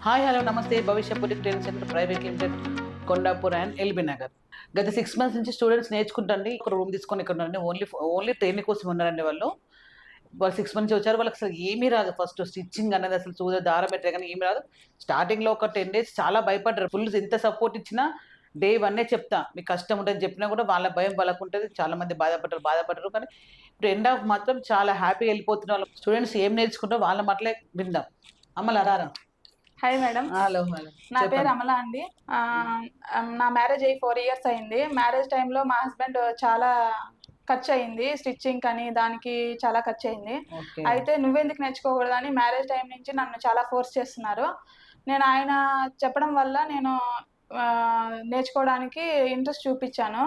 Hi hello నమస్తే భవిష్య politic training centre private limited Kondapur and LB Nagar. గత 6 months నుంచి స్టూడెంట్స్ నేర్చుకుంటండి ఒక రూమ్ తీసుకొని ఇక్కడ ఉండండి. ఓన్లీ ట్రైనింగ్ కోసం ఉన్నారండి వాళ్ళు. 6 months వచ్చారు. వాళ్ళకి అసలు ఏమీ రాదు. ఫస్ట్ స్టిచ్చింగ్ అనేది అసలు దారం పెట్టే కానీ ఏమీ రాదు. స్టార్టింగ్లో ఒక 10 days చాలా భయపడ్డారు. ఫుల్ ఎంత సపోర్ట్ ఇచ్చినా day 1 చెప్తా మీకు కష్టం ఉంటుంది చెప్పినా కూడా వాళ్ళ భయం వాళ్ళకు ఉంటుంది. చాలా మంది బాధపడ్డారు కానీ ఇప్పుడు ఎండ్ ఆఫ్ మాత్రం చాలా హ్యాపీగా వెళ్ళిపోతున్న వాళ్ళు. స్టూడెంట్స్ ఏం నేర్చుకుంటారో వాళ్ళ మాటలే విందాం. అమ్మలు అరారా. Hi madam. హలో నా పేరు అమల అండి. నా మ్యారేజ్ అయ్యి 4 years అయింది. మ్యారేజ్ టైంలో మా హస్బెండ్ చాలా ఖర్చు అయింది, స్టిచ్చింగ్ అని దానికి చాలా ఖర్చు అయింది. అయితే నువ్వెందుకు నేర్చుకోకూడదని మ్యారేజ్ టైం నుంచి నన్ను చాలా ఫోర్స్ చేస్తున్నారు. నేను ఆయన చెప్పడం వల్ల నేను నేర్చుకోవడానికి ఇంట్రెస్ట్ చూపించాను.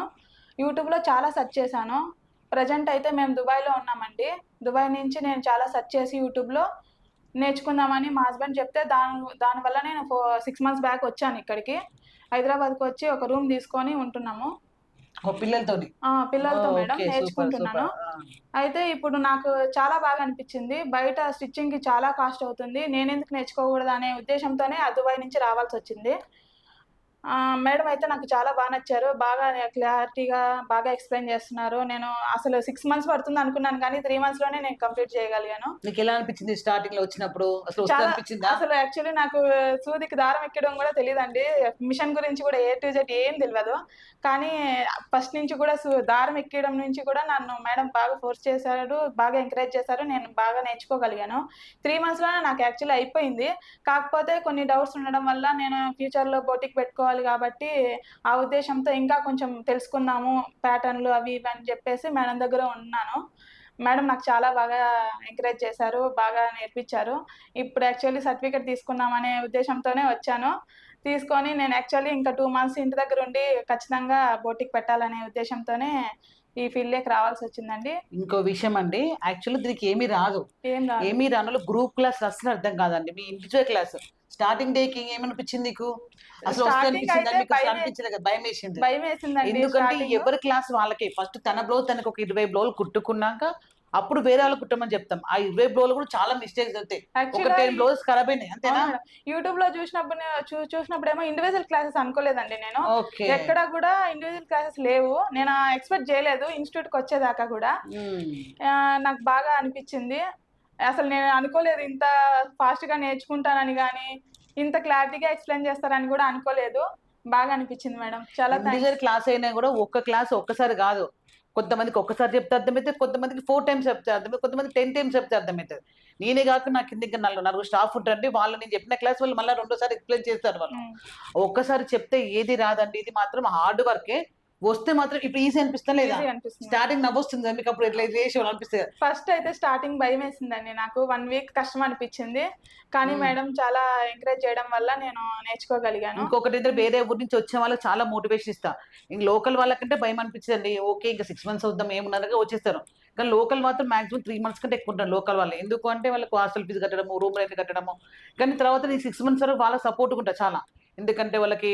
యూట్యూబ్లో చాలా సెర్చ్ చేశాను. ప్రజెంట్ అయితే మేము దుబాయ్లో ఉన్నామండి. దుబాయ్ నుంచి నేను చాలా సెర్చ్ చేసి యూట్యూబ్లో నేర్చుకుందామని మా హస్బెండ్ చెప్తే దానివల్ల నేను 6 months బ్యాక్ వచ్చాను ఇక్కడికి. హైదరాబాద్కి వచ్చి ఒక రూమ్ తీసుకొని ఉంటున్నాము పిల్లలతో మేడం నేర్చుకుంటున్నాను. అయితే ఇప్పుడు నాకు చాలా బాగా అనిపించింది. బయట స్టిచ్చింగ్ కి చాలా కాస్ట్ అవుతుంది, నేనెందుకు నేర్చుకోకూడదు అనే ఉద్దేశంతోనే దుబాయ్ నుంచి రావాల్సి వచ్చింది. మేడం అయితే నాకు చాలా బాగా నచ్చారు. బాగా క్లారిటీగా బాగా ఎక్స్ప్లెయిన్ చేస్తున్నారు. నేను అసలు 6 months పడుతుంది అనుకున్నాను కానీ 3 months లోనే నేను కంప్లీట్ చేయగలిగాను. నీకు ఎలా అనిపించింది స్టార్టింగ్ లో వచ్చినప్పుడు? అసలు యాక్చువల్లీ నాకు సూదికి దారం ఎక్కడం కూడా తెలియదండి. మిషన్ గురించి కూడా A to Z ఏం తెలియదు. కానీ ఫస్ట్ నుంచి కూడా దారం ఎక్కడం నుంచి కూడా నన్ను మేడం బాగా ఫోర్స్ చేశారు, బాగా ఎంకరేజ్ చేశారు. నేను బాగా నేర్చుకోగలిగాను. 3 months లోనే నాకు యాక్చువల్లీ అయిపోయింది. కాకపోతే కొన్ని డౌట్స్ ఉండడం వల్ల నేను ఫ్యూచర్లో బోటిక్ పెట్టుకోవాలి కాబట్టి ఆ ఉద్దేశంతో ఇంకా కొంచెం తెలుసుకుందాము ప్యాటర్న్లు అవి ఇవి అని చెప్పేసి మేడం దగ్గర ఉన్నాను. మేడం నాకు చాలా బాగా ఎంకరేజ్ చేశారు, బాగా నేర్పించారు. ఇప్పుడు యాక్చువల్లీ సర్టిఫికేట్ తీసుకుందామనే ఉద్దేశంతోనే వచ్చాను. తీసుకొని నేను యాక్చువల్లీ ఇంకా 2 months ఇంటి దగ్గర ఉండి ఖచ్చితంగా బోటిక్ పెట్టాలనే ఉద్దేశంతోనే ఈ ఫీల్డ్లోకి రావాల్సి వచ్చిందండి. ఇంకో విషయం అండి, యాక్చువల్లీ దీనికి ఏమీ రాదు. ఏమీ రాను గ్రూప్ క్లాస్ అసలు అర్థం కాదండి. మీ ఇండివిజువల్ క్లాస్ స్టార్టింగ్ డేకి ఏమనిపించింది నీకు? అసలు భయం వేసింది. ఎందుకంటే ఎవరి క్లాస్ వాళ్ళకి ఫస్ట్ తన బ్లౌజ్ తనకు ఒక 20 బ్లౌజ్ కుట్టుకున్నాక అప్పుడు వేరే వాళ్ళు కుట్టమని చెప్తాం. ఆ 20 బ్లౌజ్ కూడా చాలా మిస్టేక్స్ అవుతాయి. ఒక 10 బ్లౌజ్ ఖరాబ్ అయినాయి అంతేనా? యూట్యూబ్ లో చూసినప్పుడు ఏమో ఇండివిజువల్ క్లాసెస్ అనుకోలేదండి నేను. ఎక్కడ కూడా ఇండివిజువల్ క్లాసెస్ లేవు. నేను ఎక్స్పెక్ట్ చేయలేదు ఇన్స్టిట్యూట్ కి వచ్చేదాకా కూడా. నాకు బాగా అనిపించింది. అసలు నేను అనుకోలేదు ఇంత ఫాస్ట్ గా నేర్చుకుంటానని కానీ ఇంత క్లారిటీగా ఎక్స్ప్లెయిన్ చేస్తారని కూడా అనుకోలేదు. బాగా అనిపించింది మేడం. చాలా క్లాస్ అయినా కూడా ఒక్క క్లాస్ ఒక్కసారి కాదు, కొంతమందికి ఒక్కసారి చెప్తే అర్థమవుతుంది, కొంతమందికి 4 times చెప్తే అర్థమవుతుంది, కొంతమంది 10 times చెప్తే అర్థమవుతుంది. నేనే కాక నా కింద ఇంకా నలుగురు స్టాఫ్ ఉంటారండి. వాళ్ళు నేను చెప్పిన క్లాస్ వాళ్ళు మళ్ళీ 2సారి ఎక్స్ప్లెయిన్ చేస్తారు. వాళ్ళు ఒక్కసారి చెప్తే ఏది రాదండి. ఇది మాత్రం హార్డ్ వర్కే. వస్తే మాత్రం ఇప్పుడు ఈజీ అనిపిస్తా లేదా? స్టార్టింగ్ నవ్వొస్తుంది మీకు అప్పుడు ఎట్లా చేసి అనిపిస్తుంది? ఫస్ట్ అయితే స్టార్టింగ్ భయం వేసిందండి నాకు. 1 week కష్టం అనిపించింది. కానీ మేడం చాలా ఎంకరేజ్ చేయడం వల్ల నేను నేర్చుకోగలిగాను. ఇంకొకటి అయితే వేరే ఊరి నుంచి వచ్చే వాళ్ళకి చాలా మోటివేషన్ ఇస్తా. ఇంక లోకల్ వాళ్ళకంటే భయం అనిపించండి. ఓకే ఇంకా 6 months వద్దాం ఏమున్నారగా వచ్చేస్తారు. కానీ లోకల్ మాత్రం మాక్సిమం 3 months కంటే ఎక్కువ ఉంటారు లోకల్ వాళ్ళు. ఎందుకు అంటే వాళ్ళకి హాస్టల్ ఫీజు కట్టడము, రూమ్ రెంట్ కట్టడము. కానీ తర్వాత ఈ 6 months వరకు వాళ్ళ సపోర్ట్ ఉంటారు చాలా. ఎందుకంటే వాళ్ళకి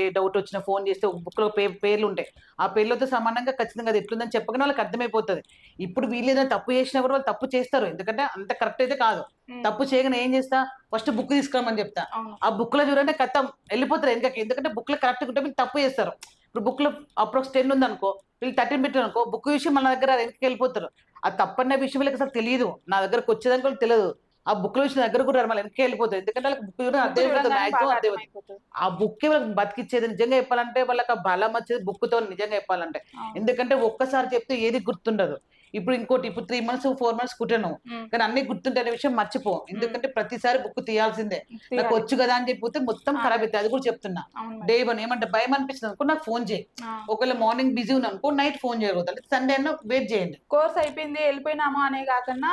ఏ డౌట్ వచ్చినా ఫోన్ చేస్తే బుక్లో పేర్లు ఉంటాయి. ఆ పేర్లతో సమానంగా ఖచ్చితంగా అది ఎట్లుందని చెప్పగానే వాళ్ళకి అర్థమైపోతుంది. ఇప్పుడు వీళ్ళు ఏదైనా తప్పు చేసినా కూడా వాళ్ళు తప్పు చేస్తారు. ఎందుకంటే అంత కరెక్ట్ అయితే కాదు. తప్పు చేయగానే ఏం చేస్తా, ఫస్ట్ బుక్ తీసుకురామని చెప్తా. ఆ బుక్ లో చూడండి కథం వెళ్ళిపోతారు వెనకకి. ఎందుకంటే బుక్ లో కరెక్ట్ ఉంటే వీళ్ళు తప్పు చేస్తారు. ఇప్పుడు బుక్ లో అప్రోక్స్ 10 ఉంది అనుకో, వీళ్ళు 13 పెట్టారు అనుకో, బుక్ విషయం మన దగ్గర వెనక్కి వెళ్ళిపోతారు. ఆ తప్పన్న విషయం వీళ్ళకి అసలు తెలియదు. నా దగ్గరకు వచ్చేదానికి వాళ్ళు తెలియదు. ఆ బుక్ లో విషయం దగ్గర కూడా మళ్ళీ వెనక్కి వెళ్ళిపోతుంది. ఎందుకంటే వాళ్ళకి బుక్ అర్థమైపోతుంది. ఆ బుక్ వాళ్ళకి బతికిచ్చేది. నిజంగా చెప్పాలంటే వాళ్ళకి బలం వచ్చేది బుక్తో. నిజంగా చెప్పాలంటే ఎందుకంటే ఒక్కసారి చెప్తే ఏది గుర్తుండదు. ఇప్పుడు 3 months 4 months కుట్టాను కానీ అన్ని గుర్తుంటే విషయం మర్చిపో. ఎందుకంటే ప్రతిసారి బుక్ తీయాల్సిందే. నాకు వచ్చు కదా అని చెప్పితే మొత్తం ఖరాబ్ అవుతుంది. అది కూడా చెప్తున్నా. Day 1 ఏమంటే భయం అనిపిస్తుంది అనుకో నాకు ఫోన్ చేయి. ఒకవేళ మార్నింగ్ బిజీ ఉన్నా అనుకో నైట్ ఫోన్ చేయకూడదు. సండే అన్న వెయిట్ చేయండి. కోర్స్ అయిపోయింది వెళ్ళిపోయినాము అనే కాకుండా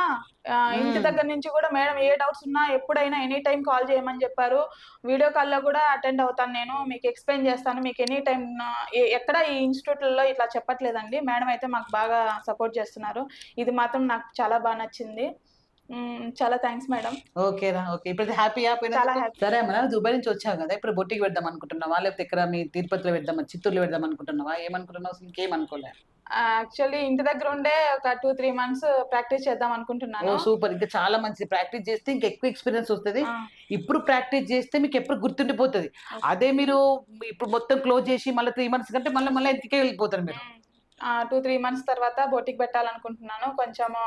ఇంటి దగ్గర నుంచి కూడా మేడం ఏ డౌట్స్ ఉన్నా ఎప్పుడైనా ఎనీ టైం కాల్ చేయమని చెప్పారు. వీడియో కాల్లో కూడా అటెండ్ అవుతాను నేను, మీకు ఎక్స్ప్లెయిన్ చేస్తాను. మీకు ఎనీ టైం ఎక్కడ ఈ ఇన్స్టిట్యూట్లలో ఇట్లా చెప్పట్లేదండి. మేడం అయితే మాకు బాగా సపోర్ట్ చేస్తున్నారు. ఇది మాత్రం నాకు చాలా బాగా నచ్చింది. చాలా థ్యాంక్స్ మేడం. ఓకేరా, ఓకే. ఇప్పుడు హ్యాపీయా చాలా పోయినందుకు? హ్యాపీ. సరే అమ్మా, దుబాయ్ నుంచి వచ్చావు కదా! ఇప్పుడు బొటిక్ పెడదాం అనుకుంటున్నావా? లేకపోతే ఇక్కడ మీ తిరుపతిలో పెడదామా? చిత్తూరులో పెడదాం అనుకుంటున్నావా? ఏమనుకుంటున్నావు? అసలు ఇంకేం అనుకోలే? యాక్చువల్లీ ఇంటి దగ్గర ఉండే ఒక 2, 3 మంత్స్ ప్రాక్టీస్ చేద్దాం అనుకుంటున్నాను. ఓహ్! సూపర్. ఇంకా చాలా మంచిది. ప్రాక్టీస్ చేస్తే ఇంకా ఎక్కువ ఎక్స్‌పీరియన్స్ వస్తది. ఆ! ఇప్పుడు ప్రాక్టీస్ చేస్తే మీకెప్పుడు గుర్తుండిపోతది. ఓకే. అదే మీరు ఇప్పుడు మొత్తం క్లోజ్ చేసి మళ్ళీ 3 మంత్స్ కంటే మళ్ళా వెనక్కే వెళ్ళిపోతారు మీరు. 2, 3 మంత్స్ తర్వాత బొటిక్ పెట్టాలనుకుంటున్నాను. కొంచెము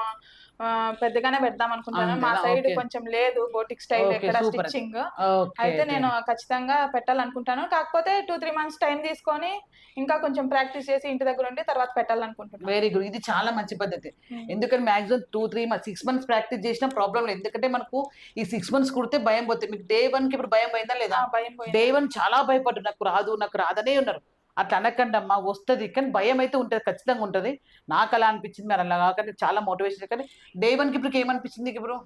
పెద్దగానే పెడదాం అనుకుంటున్నాను. మా అంతేనా? Side okay. కొంచెం లేదు బొటిక్ స్టైల్ ఓకే. ఎక్కడ సూపర్. స్టిచ్చింగ్. ఓకే. అయితే ఓకే. నేను ఖచ్చితంగా పెట్టాలనుకుంటాను. కాకపోతే 2, 3 మంత్స్ టైం తీసుకొని ఇంకా కొంచెం ప్రాక్టీస్ చేసి ఇంటి దగ్గర ఉండి తర్వాత పెట్టాలనుకుంటున్నాను. Very good. ఇది చాలా మంచి పద్ధతి. హ్మ్. ఎందుకంటే మాక్సిమం 2, 3 మంత్స్ 6 మంత్స్ ప్రాక్టీస్ చేసినా ప్రాబ్లమ్ లేదు. ఎందుకంటే మనకు ఈ 6 మంత్స్ కుడితే భయం పోతుంది. మీకు డే 1కి ఇప్పుడు భయం పోయిందా లేదా? భయం పోయింది. డే 1 చాలా భయపడ్డారు. నాకు రాదనే ఉన్నారు. అట్లా అనకండమ్మా, వస్తది. కానీ భయం అయితే ఉంటది. ఖచ్చితంగా ఉంటది. నాకలా అనిపించింది. మరి అలా కాకండి చాలా మోటివేషన్. కానీ డే 1కి ఇప్పటికి ఏమనిపించింది నీకిప్పుడు?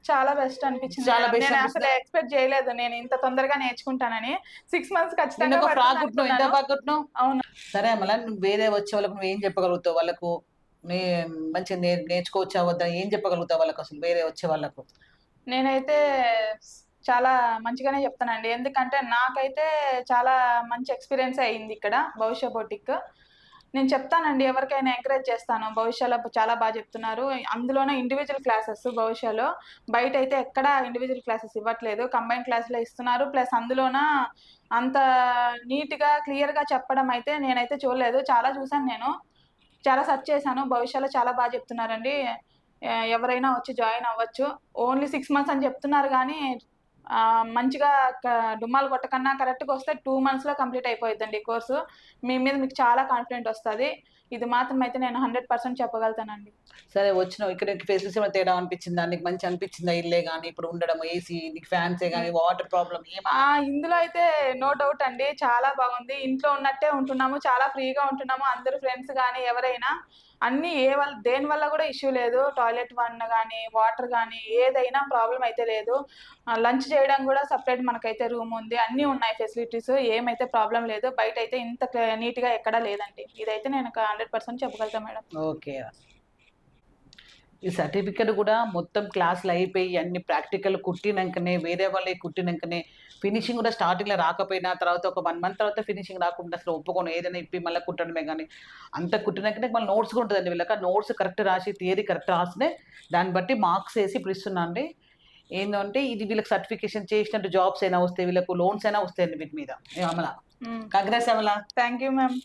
చాలా బెస్ట్ అనిపించింది చాలా మేడం. బెస్ట్ నేను అసలు అనిపిస్తుందా? ఎక్స్‌పెక్ట్ చేయలేదు. నేను ఇంత తొందరగా నేర్చుకుంటానని. 6 మంత్స్ నిన్న ఖచ్చితంగా ఒక ఫ్రాక్ పడుతుంది కుట్టినావు. ఎంత అనుకున్నాను. బాగా కుట్టినావు? అవును. సరే అమ్మలా, నువ్వు వేరే వచ్చే వాళ్ళకి నువ్వేం చెప్పగలుగుతావు వాళ్ళకు? నే మంచిగా నేర్చుకోవచ్చా వద్దా? ఏం చెప్పగలుగుతావు వాళ్ళకసలు వేరే వచ్చే వాళ్ళకు? నేనైతే చాలా మంచిగానే చెప్తానండి. ఎందుకంటే నాకైతే చాలా మంచి ఎక్స్‌పీరియన్సే అయింది ఇక్కడ భవిష్య బొటిక్. నేను చెప్తానండి ఎవరికైనా ఎంకరేజ్ చేస్తాను. భవిష్యలో చాలా చెప్తున్నారు. అందులోనే ఇండివిడ్యువల్ క్లాసెస్ భవిష్యలో. బయటైతే ఎక్కడ ఇండివిడ్యువల్ క్లాసెస్ ఇవ్వట్లేదు. కంబైన్డ్ క్లాస్‌లే ఇస్తున్నారు. ప్లస్ అందులోన అంత నీట్‌గా, క్లియర్‌గా చెప్పడం అయితే నేనైతే చూడలేదు. చాలా చూసాను నేను. చాలా సెర్చ్ చేశాను. భవిష్యలో చాలా చెప్తున్నారండి. ఎవరైనా వచ్చి జాయిన్ అవ్వచ్చు. ఓన్లీ 6 మంత్స్ అని చెప్తున్నారు గానీ, మంచిగా డుమ్మాలు కొట్టకన్నా కరెక్ట్‌గొస్తే 2 మంత్స్‌లో కంప్లీట్ అయిపోయిద్దండి ఈ కోర్సు. మీ మీద మీకు చాలా కాన్ఫిడెంట్ వస్తది. ఇది మాత్రం అయితే నేను 100% చెప్పగలుగుతానండి. సరే వచ్చినావు. ఇక్కడ నీకు ఫెసిలిటీస్ ఏమైనా తేడా అనిపించిందా? నీకు మంచిగా అనిపించిందా ఇల్లే గాని, ఇప్పుడు ఉండడం ఏసీ, నీకు ఫ్యాన్సే గాని, హ్మ్. వాటర్ ప్రాబ్లమ్ ఏమన్నా? ఇందులో అయితే నో డౌట్ అండి. చాలా బాగుంది. ఇంట్లో ఉన్నట్టే ఉంటున్నాము. చాలా ఫ్రీగా ఉంటున్నాము. అందరూ ఫ్రెండ్స్ గాని, ఎవరైనా అన్నీ దేని వల్ల గూడా ఇష్యూ లేదు. టాయిలెట్ గాని, వాటర్ గాని ఏదైనా ప్రాబ్లమ్ అయితే లేదు. లంచ్ చేయడం గూడా సెపరేట్ మనకైతే రూమ్ ఉంది. అన్నీ ఉన్నాయి ఫెసిలిటీస్. ఏమైతే ప్రాబ్లమ్ లేదు. బయటైతే ఇంత నీట్‌గా ఎక్కడా లేదండి. ఇదైతే నేను ఒక 100% చెప్పగలుగుతా మేడం. ఓకే. ఈ సర్టిఫికేట్ గూడా మొత్తం క్లాసులయిపోయి అన్ని ప్రాక్టికల్ కుట్టినంకనే, వేరే వాళ్ళయి కుట్టినంకనే, ఫినిషింగ్ గూడా స్టార్టింగ్‌లో రాకపోయినా తర్వాత ఒక 1 మంత్ తర్వాత ఫినిషింగ్ రాకుండా అసలు ఒప్పుకోను. ఏదైనా ఇప్పి మళ్ళా కుట్టడమే గానీ, అంత కుట్టినంకనే మళ్ళీ నోట్స్ గూడా ఉంటదండి వీళ్ళకి. ఆ నోట్స్ కరెక్ట్ రాసి, థియరీ కరెక్ట్ రాస్తేనే దాన్ని బట్టి మార్క్స్ ఏసి ఇప్పుడు ఇస్తున్నా అండి. ఏందంటే ఇది వీళ్ళకి సర్టిఫికేషన్ చేసినట్టు జాబ్స్ అయినా వస్తాయి. వీళ్ళకు లోన్స్ అయినా వస్తాయండి వీటి మీద. ఏ అమల. హ్మ్. Congrats Amala. Thank you ma'am.